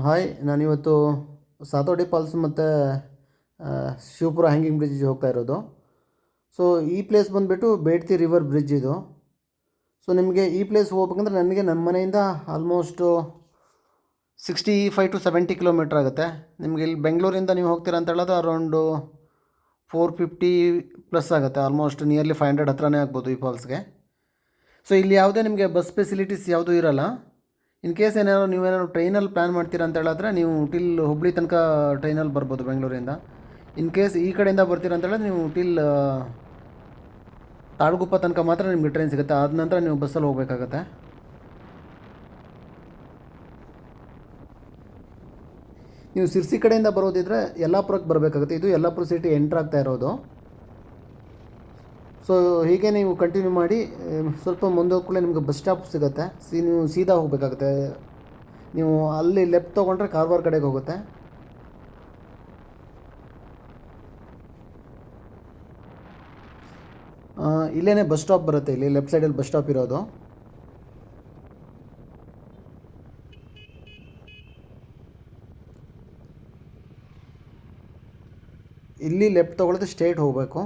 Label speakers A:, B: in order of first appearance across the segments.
A: Hi, ನಾನಿವತ್ತು Sathodi falls ಮತ್ತು Shivapura hanging ಬ್ರಿಡ್ಜಿಗೆ ಹೋಗ್ತಾ ಇರೋದು. ಸೊ ಈ ಪ್ಲೇಸ್ ಬಂದುಬಿಟ್ಟು ಬೇಡ್ತಿ ರಿವರ್ ಬ್ರಿಡ್ಜ್ ಇದು. ಸೊ ನಿಮಗೆ ಈ ಪ್ಲೇಸ್ ಹೋಗ್ಬೇಕಂದ್ರೆ ನನಗೆ ನಮ್ಮ ಮನೆಯಿಂದ ಆಲ್ಮೋಸ್ಟು 65 to 70 ಕಿಲೋಮೀಟ್ರ್ ಆಗುತ್ತೆ. ನಿಮಗೆ ಇಲ್ಲಿ ಬೆಂಗಳೂರಿಂದ ನೀವು ಹೋಗ್ತೀರಾ ಅಂತ ಹೇಳೋದು ಅರೌಂಡು 450 ಪ್ಲಸ್ ಆಗುತ್ತೆ. ಆಲ್ಮೋಸ್ಟ್ ನಿಯರ್ಲಿ 500 ಹತ್ರನೇ ಆಗ್ಬೋದು ಈ ಫಾಲ್ಸ್ಗೆ. ಸೊ ಇಲ್ಲಿ ಯಾವುದೇ ನಿಮಗೆ ಬಸ್ ಫೆಸಿಲಿಟೀಸ್ ಯಾವುದೂ ಇರೋಲ್ಲ. ಇನ್ ಕೇಸ್ ಏನಾದ್ರು ನೀವೇನಾದ್ರು ಟ್ರೈನಲ್ಲಿ ಪ್ಲ್ಯಾನ್ ಮಾಡ್ತೀರಾ ಅಂತ ಹೇಳಿದ್ರೆ ನೀವು ಟಿಲ್ ಹುಬ್ಳಿ ತನಕ ಟ್ರೈನಲ್ಲಿ ಬರ್ಬೋದು ಬೆಂಗಳೂರಿಂದ. ಇನ್ ಕೇಸ್ ಈ ಕಡೆಯಿಂದ ಬರ್ತೀರಾ ಅಂತ ಹೇಳಿದ್ರೆ ನೀವು ಟಿಲ್ ತಾಳಗುಪ್ಪ ತನಕ ಮಾತ್ರ ನಿಮಗೆ ಟ್ರೈನ್ ಸಿಗುತ್ತೆ. ಆದ ನಂತರ ನೀವು ಬಸ್ಸಲ್ಲಿ ಹೋಗಬೇಕಾಗತ್ತೆ. ನೀವು ಸಿರ್ಸಿ ಕಡೆಯಿಂದ ಬರೋದಿದ್ರೆ ಯಲ್ಲಾಪುರಕ್ಕೆ ಬರಬೇಕಾಗುತ್ತೆ. ಇದು ಯಲ್ಲಾಪುರ ಸಿಟಿ ಎಂಟ್ರ್ ಆಗ್ತಾ ಇರೋದು. ಸೊ ಹೀಗೆ ನೀವು ಕಂಟಿನ್ಯೂ ಮಾಡಿ ಸ್ವಲ್ಪ ಮುಂದೆ ಹೋಗ್ಕೊಳ್ಳೆ ನಿಮಗೆ ಬಸ್ ಸ್ಟಾಪ್ ಸಿಗುತ್ತೆ. ನೀವು ಸೀದಾ ಹೋಗಬೇಕಾಗುತ್ತೆ. ನೀವು ಅಲ್ಲಿ ಲೆಫ್ಟ್ ತೊಗೊಂಡ್ರೆ ಕಾರವಾರ ಕಡೆಗೆ ಹೋಗುತ್ತೆ. ಇಲ್ಲೇ ಬಸ್ ಸ್ಟಾಪ್ ಬರುತ್ತೆ. ಇಲ್ಲಿ ಲೆಫ್ಟ್ ಸೈಡಲ್ಲಿ ಬಸ್ ಸ್ಟಾಪ್ ಇರೋದು. ಇಲ್ಲಿ ಲೆಫ್ಟ್ ತೊಗೊಳ್ಳೋದು ಸ್ಟ್ರೇಟ್ ಹೋಗಬೇಕು.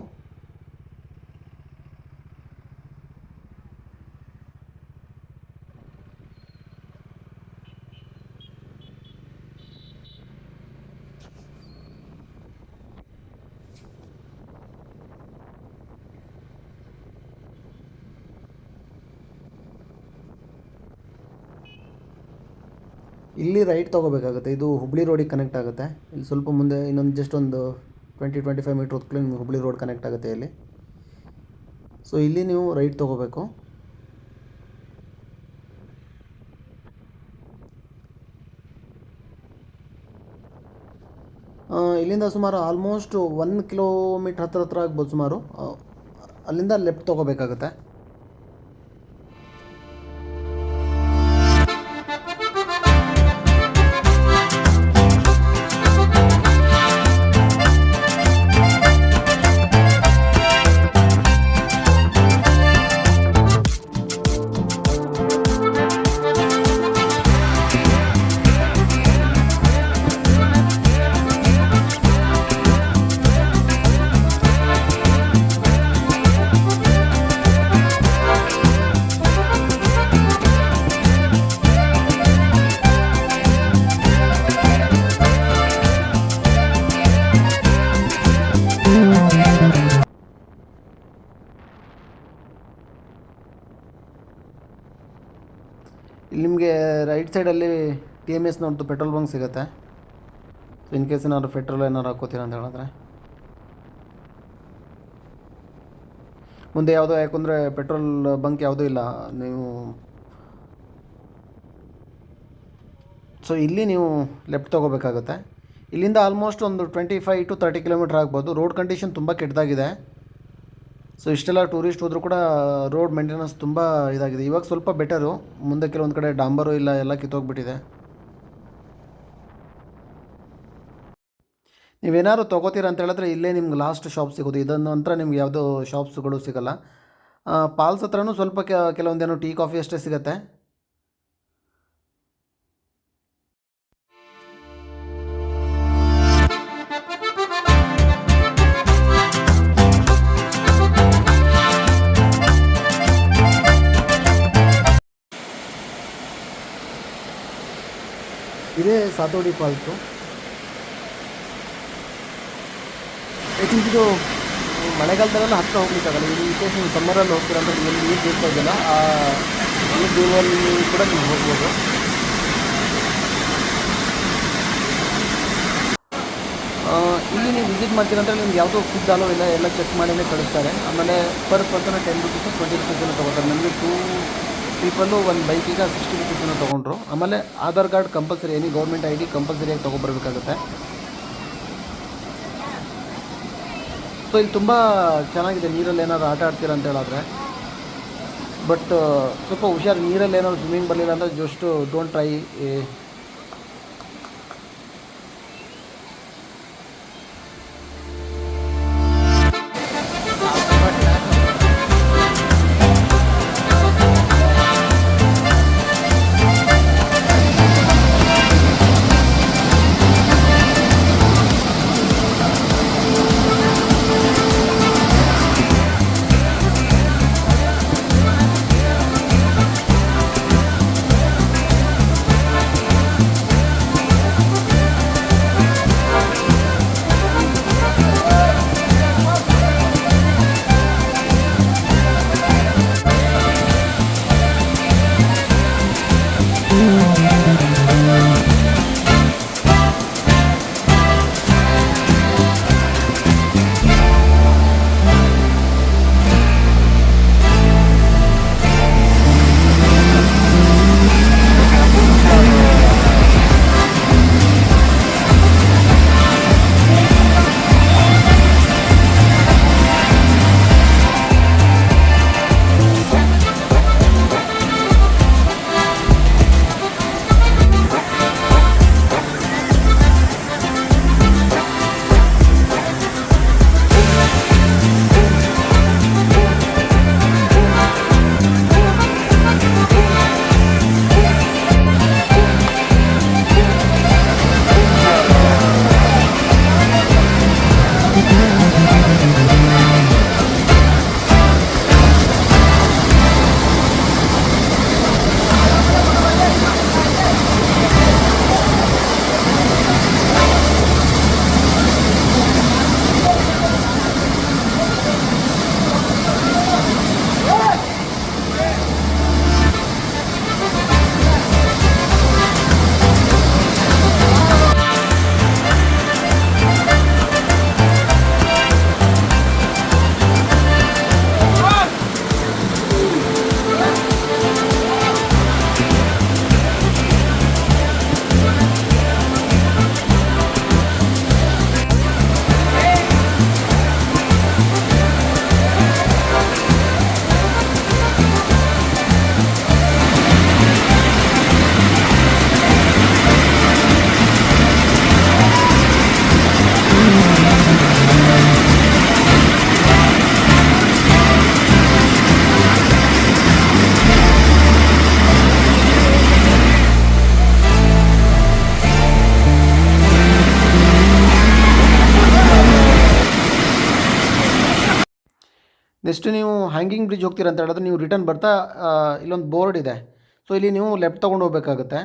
A: ಇಲ್ಲಿ ರೈಟ್ ತೊಗೋಬೇಕಾಗುತ್ತೆ. ಇದು ಹುಬ್ಳಿ ರೋಡಿಗೆ ಕನೆಕ್ಟ್ ಆಗುತ್ತೆ. ಇಲ್ಲಿ ಸ್ವಲ್ಪ ಮುಂದೆ ಇನ್ನೊಂದು ಜಸ್ಟ್ ಒಂದು 20-25 ಮೀಟ್ರ್ ಹೊತ್ಕೊಳ್ಳಿ ನಿಮಗೆ ಹುಬ್ಳಿ ರೋಡ್ ಕನೆಕ್ಟ್ ಆಗುತ್ತೆ ಇಲ್ಲಿ. ಸೊ ಇಲ್ಲಿ ನೀವು ರೈಟ್ ತೊಗೋಬೇಕು. ಇಲ್ಲಿಂದ ಸುಮಾರು ಆಲ್ಮೋಸ್ಟ್ 1 ಕಿಲೋಮೀಟ್ರ್ ಹತ್ರ ಆಗ್ಬೋದು ಸುಮಾರು. ಅಲ್ಲಿಂದ ಲೆಫ್ಟ್ ತೊಗೋಬೇಕಾಗುತ್ತೆ. ಇಲ್ಲಿ ನಿಮಗೆ ರೈಟ್ ಸೈಡಲ್ಲಿ TMS ನೋಡ್ದು ಪೆಟ್ರೋಲ್ ಬಂಕ್ ಸಿಗುತ್ತೆ. ಸೊ ಇನ್ ಕೇಸ್ ಏನಾದ್ರು ಪೆಟ್ರೋಲ್ ಏನಾದ್ರು ಹಾಕೋತೀರ ಅಂತ ಹೇಳಿದ್ರೆ ಮುಂದೆ ಯಾವುದೋ, ಯಾಕಂದರೆ ಪೆಟ್ರೋಲ್ ಬಂಕ್ ಯಾವುದೂ ಇಲ್ಲ ನೀವು. ಸೊ ಇಲ್ಲಿ ನೀವು ಲೆಫ್ಟ್ ತೊಗೋಬೇಕಾಗುತ್ತೆ. ಇಲ್ಲಿಂದ ಆಲ್ಮೋಸ್ಟ್ ಒಂದು 25 to 30 ಕಿಲೋಮೀಟ್ರ್ ಆಗ್ಬೋದು. ರೋಡ್ ಕಂಡೀಷನ್ ತುಂಬ ಕೆಟ್ಟದಾಗಿದೆ. ಸೊ ಇಷ್ಟೆಲ್ಲ ಟೂರಿಸ್ಟ್ ಹೋದರೂ ಕೂಡ ರೋಡ್ ಮೇಂಟೆನೆನ್ಸ್ ತುಂಬ ಇದಾಗಿದೆ. ಇವಾಗ ಸ್ವಲ್ಪ ಬೆಟರು. ಮುಂದೆ ಕೆಲವೊಂದು ಕಡೆ ಡಾಂಬರು ಇಲ್ಲ, ಎಲ್ಲ ಕಿತ್ತೋಗ್ಬಿಟ್ಟಿದೆ. ನೀವೇನಾದ್ರು ತೊಗೋತೀರ ಅಂತ ಹೇಳಿದ್ರೆ ಇಲ್ಲೇ ನಿಮ್ಗೆ ಲಾಸ್ಟ್ ಶಾಪ್ ಸಿಗೋದು. ಇದನ್ನು ನಂತರ ನಿಮ್ಗೆ ಯಾವುದೋ ಶಾಪ್ಸ್ಗಳು ಸಿಗೋಲ್ಲ. ಪಾಲ್ಸ್ ಹತ್ರನೂ ಸ್ವಲ್ಪ ಕೆಲವೊಂದೇನೋ ಟೀ ಕಾಫಿ ಅಷ್ಟೇ ಸಿಗುತ್ತೆ. ಇದೇ ಸಾತೋಡಿ ಫಾಲ್ಸು. ಐ ಥಿಂಕ್ ಇದು ಮಳೆಗಾಲದಲ್ಲೆಲ್ಲ ಹತ್ತಿರ ಹೋಗ್ಲಿಕ್ಕಾಗಲ್ಲ. ಇನ್ ಕೇಸ್ ನೀವು ಸಮ್ಮರಲ್ಲಿ ಹೋಗ್ತೀರ ಅಂದರೆ ಎಲ್ಲಿ ನೀರು ಬೀಳ್ತಾ ಇದೆಯಲ್ಲ ಆ ನೀರು ಬೀಳುವಲ್ಲಿ ಕೂಡ ನೀವು ಹೋಗ್ಬೋದು. ಇಲ್ಲಿ ನೀವು ವಿಸಿಟ್ ಮಾಡ್ತೀರ ಅಂದರೆ ನಿಮ್ಗೆ ಯಾವುದೋ ಫುಡ್ ಅಲೋ ಇಲ್ಲ, ಎಲ್ಲ ಚೆಕ್ ಮಾಡಿನೇ ಕಳಿಸ್ತಾರೆ. ಆಮೇಲೆ ಪರ್ ಪರ್ಸನ್ 10 ರೂಪೀಸು 20 ರೂಪೀಸನ್ನು ತೊಗೋತಾರೆ. ನಮಗೆ 2 ಪೀಪಲ್ಲು ಒಂದು ಬೈಕಿಗೆ 60 ರೂಪೀಸನ್ನು ತೊಗೊಂಡ್ರು. ಆಮೇಲೆ Aadhaar card compulsory, any government ID ಕಂಪಲ್ಸರಿಯಾಗಿ ತೊಗೊಬರ್ಬೇಕಾಗುತ್ತೆ. ಸೊ ಇಲ್ಲಿ ತುಂಬ ಚೆನ್ನಾಗಿದೆ. ನೀರಲ್ಲಿ ಏನಾದ್ರು ಆಟ ಆಡ್ತೀರ ಅಂತ ಹೇಳಿದ್ರೆ, ಬಟ್ ಸ್ವಲ್ಪ ಹುಷಾರು. ನೀರಲ್ಲಿ ಏನಾದ್ರು ಸ್ವಿಮ್ಮಿಂಗ್ ಬರಲಿಲ್ಲ ಅಂದರೆ ಜಸ್ಟ್ ಡೋಂಟ್ ಟ್ರೈ. ನೆಕ್ಸ್ಟ್ ನೀವು ಹ್ಯಾಂಗಿಂಗ್ ಬ್ರಿಡ್ಜ್ ಹೋಗ್ತೀರಾ ಅಂತ ಹೇಳಿದ್ರೆ ನೀವು ರಿಟರ್ನ್ ಬರ್ತಾ ಇಲ್ಲೊಂದು ಬೋರ್ಡ್ ಇದೆ. ಸೊ ಇಲ್ಲಿ ನೀವು ಲೆಫ್ಟ್ ತೊಗೊಂಡು ಹೋಗಬೇಕಾಗುತ್ತೆ.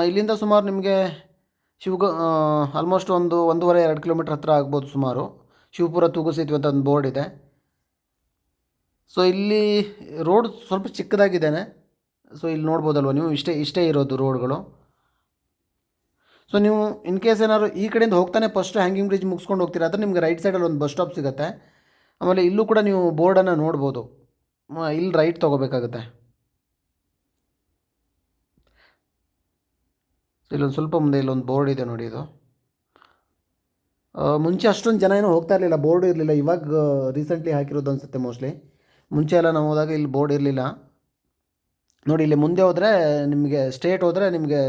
A: ಇಲ್ಲಿಂದ ಸುಮಾರು ನಿಮಗೆ ಆಲ್ಮೋಸ್ಟ್ ಒಂದು 1.5-2 ಕಿಲೋಮೀಟ್ರ್ ಹತ್ತಿರ ಆಗ್ಬೋದು ಸುಮಾರು. ಶಿವಪುರ ತೂಗು ಸೇತುವೆ ಅಂತ ಒಂದು ಬೋರ್ಡ್ ಇದೆ. ಸೊ ಇಲ್ಲಿ ರೋಡ್ ಸ್ವಲ್ಪ ಚಿಕ್ಕದಾಗಿದ್ದೇನೆ. ಸೊ ಇಲ್ಲಿ ನೋಡ್ಬೋದಲ್ವ ನೀವು, ಇಷ್ಟೇ ಇರೋದು ರೋಡ್ಗಳು. ಸೊ ನೀವು ಇನ್ ಕೇಸ್ ಏನಾದ್ರು ಈ ಕಡೆಯಿಂದ ಹೋಗ್ತಾನೆ ಫಸ್ಟ್ ಹ್ಯಾಂಗಿಂಗ್ ಬ್ರಿಡ್ಜ್ ಮುಗಿಸ್ಕೊಂಡು ಹೋಗ್ತೀರಾ ಅಂದರೆ ನಿಮಗೆ ರೈಟ್ ಸೈಡಲ್ಲಿ ಒಂದು ಬಸ್ ಸ್ಟಾಪ್ ಸಿಗುತ್ತೆ. ಆಮೇಲೆ ಇಲ್ಲೂ ಕೂಡ ನೀವು ಬೋರ್ಡನ್ನು ನೋಡ್ಬೋದು. ಇಲ್ಲಿ ರೈಟ್ ತೊಗೋಬೇಕಾಗುತ್ತೆ. ಇಲ್ಲೊಂದು ಸ್ವಲ್ಪ ಮುಂದೆ ಇಲ್ಲೊಂದು ಬೋರ್ಡ್ ಇದೆ ನೋಡಿ. ಇದು ಮುಂಚೆ ಅಷ್ಟೊಂದು ಜನ ಏನೋ ಹೋಗ್ತಾ ಇರಲಿಲ್ಲ, ಬೋರ್ಡ್ ಇರಲಿಲ್ಲ. ಇವಾಗ ರೀಸೆಂಟ್ಲಿ ಹಾಕಿರೋದು ಅನಿಸುತ್ತೆ ಮೋಸ್ಟ್ಲಿ. ಮುಂಚೆ ಎಲ್ಲ ನಾವು ಹೋದಾಗ ಇಲ್ಲಿ ಬೋರ್ಡ್ ಇರಲಿಲ್ಲ ನೋಡಿ. ಇಲ್ಲಿ ಮುಂದೆ ಹೋದರೆ ನಿಮಗೆ ಸ್ಟ್ರೇಟ್ ಹೋದರೆ ನಿಮಗೆ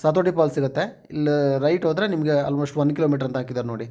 A: ಸಾತೋಟಿ ಫಾಲ್ಸ್ ಸಿಗುತ್ತೆ. ಇಲ್ಲಿ ರೈಟ್ ಹೋದರೆ ನಿಮಗೆ ಆಲ್ಮೋಸ್ಟ್ 1 ಕಿಲೋಮೀಟ್ರ್ ಅಂತ ಹಾಕಿದ್ದಾರೆ ನೋಡಿ.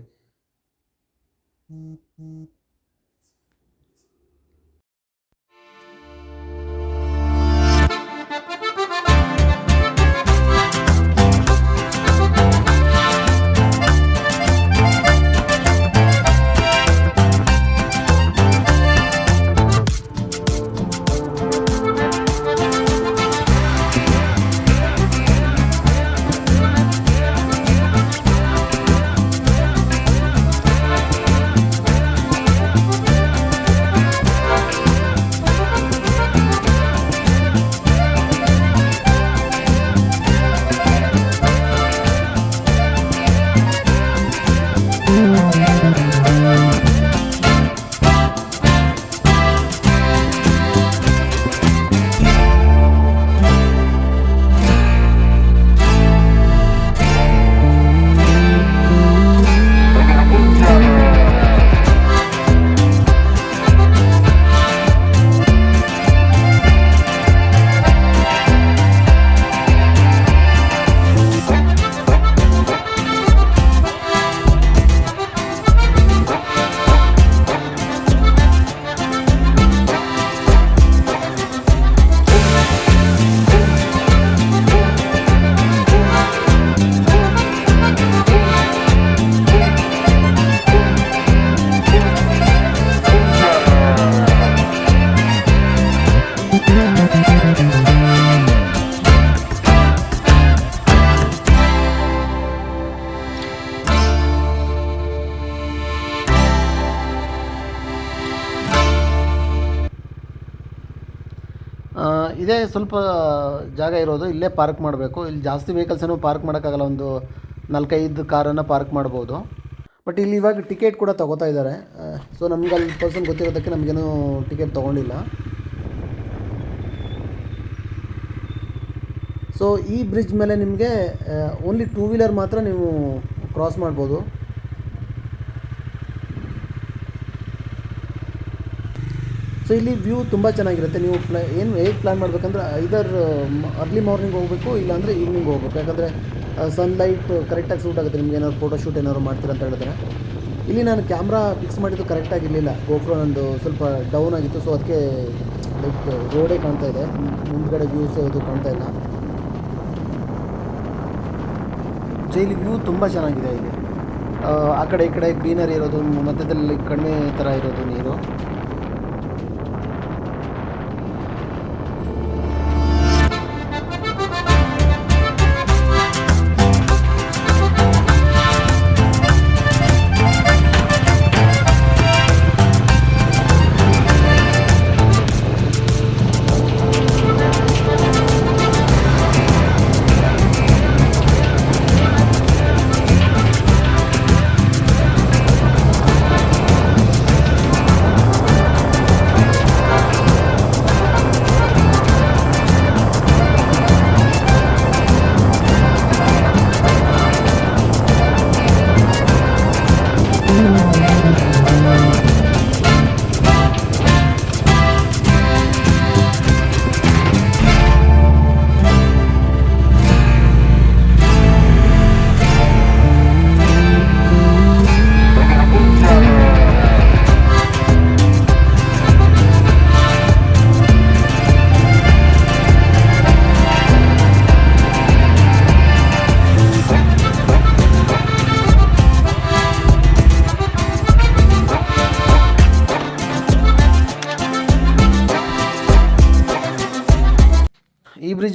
A: ಇದೇ ಸ್ವಲ್ಪ ಜಾಗ ಇರೋದು, ಇಲ್ಲೇ ಪಾರ್ಕ್ ಮಾಡಬೇಕು. ಇಲ್ಲಿ ಜಾಸ್ತಿ ವೆಹಿಕಲ್ಸನ್ನು ಪಾರ್ಕ್ ಮಾಡೋಕ್ಕಾಗಲ್ಲ. ಒಂದು 4-5 ಕಾರನ್ನು ಪಾರ್ಕ್ ಮಾಡ್ಬೋದು. ಬಟ್ ಇಲ್ಲಿ ಇವಾಗ ಟಿಕೆಟ್ ಕೂಡ ತೊಗೋತಾ ಇದ್ದಾರೆ. ಸೊ ನಮ್ಗೆ ಅಲ್ಲಿ ಪರ್ಸನ್ ಗೊತ್ತಿರೋದಕ್ಕೆ ನಮಗೇನು ಟಿಕೆಟ್ ತೊಗೊಂಡಿಲ್ಲ. ಸೊ ಈ ಬ್ರಿಡ್ಜ್ ಮೇಲೆ ನಿಮಗೆ ಓನ್ಲಿ 2 ವೀಲರ್ ಮಾತ್ರ ನೀವು ಕ್ರಾಸ್ ಮಾಡ್ಬೋದು. ಸೊ ಇಲ್ಲಿ ವ್ಯೂ ತುಂಬ ಚೆನ್ನಾಗಿರುತ್ತೆ. ನೀವು ಹೇಗೆ ಪ್ಲ್ಯಾನ್ ಮಾಡಬೇಕಂದ್ರೆ ಐದರ್ ಅರ್ಲಿ ಮಾರ್ನಿಂಗ್ ಹೋಗಬೇಕು, ಇಲ್ಲಾಂದರೆ ಈವ್ನಿಂಗ್ ಹೋಗ್ಬೇಕು. ಯಾಕಂದರೆ ಸನ್ಲೈಟ್ ಕರೆಕ್ಟಾಗಿ ಸೂಟ್ ಆಗುತ್ತೆ ನಿಮ್ಗೆ. ಏನಾದ್ರು ಫೋಟೋಶೂಟ್ ಏನಾದ್ರು ಮಾಡ್ತೀರ ಅಂತ ಹೇಳಿದ್ರೆ. ಇಲ್ಲಿ ನಾನು ಕ್ಯಾಮ್ರಾ ಫಿಕ್ಸ್ ಮಾಡಿದ್ದು ಕರೆಕ್ಟಾಗಿರಲಿಲ್ಲ. ಗೋಪ್ರೋ ನಂದು ಸ್ವಲ್ಪ ಡೌನ್ ಆಗಿತ್ತು. ಸೊ ಅದಕ್ಕೆ ಲೈಕ್ ರೋಡೇ ಕಾಣ್ತಾ ಇದೆ, ಮುಂದ್ಗಡೆ ವ್ಯೂಸ್ ಇದು ಕಾಣ್ತಾ ಇಲ್ಲ. ಸೊ ಇಲ್ಲಿ ವ್ಯೂ ತುಂಬ ಚೆನ್ನಾಗಿದೆ. ಇಲ್ಲಿ ಆ ಕಡೆ ಈ ಕಡೆ ಗ್ರೀನರಿ ಇರೋದು, ಮಧ್ಯದಲ್ಲಿ ಕಡಿಮೆ ಥರ ಇರೋದು ನೀರು.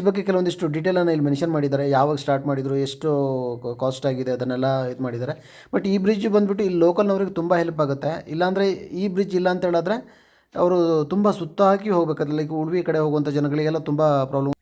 A: ಬ್ರಿಡ್ಜ್ ಬಗ್ಗೆ ಕೆಲವೊಂದಿಷ್ಟು ಡೀಟೇಲನ್ನು ಇಲ್ಲಿ ಮೆನ್ಷನ್ ಮಾಡಿದ್ದಾರೆ, ಯಾವಾಗ ಸ್ಟಾರ್ಟ್ ಮಾಡಿದರು, ಎಷ್ಟು ಕಾಸ್ಟ್ ಆಗಿದೆ ಅದನ್ನೆಲ್ಲ ಇದು ಮಾಡಿದ್ದಾರೆ. ಬಟ್ ಈ ಬ್ರಿಡ್ಜ್ ಬಂದುಬಿಟ್ಟು ಇಲ್ಲಿ ಲೋಕಲ್ನವ್ರಿಗೆ ತುಂಬ ಹೆಲ್ಪ್ ಆಗುತ್ತೆ. ಇಲ್ಲಾಂದರೆ ಈ ಬ್ರಿಡ್ಜ್ ಇಲ್ಲ ಅಂತ ಹೇಳಿದ್ರೆ ಅವರು ತುಂಬ ಸುತ್ತ ಹಾಕಿ ಹೋಗ್ಬೇಕಾದ್ರೆ, ಲೈಕ್ ಉಡುಪಿ ಕಡೆ ಹೋಗುವಂಥ ಜನಗಳಿಗೆಲ್ಲ ತುಂಬ ಪ್ರಾಬ್ಲಮ್.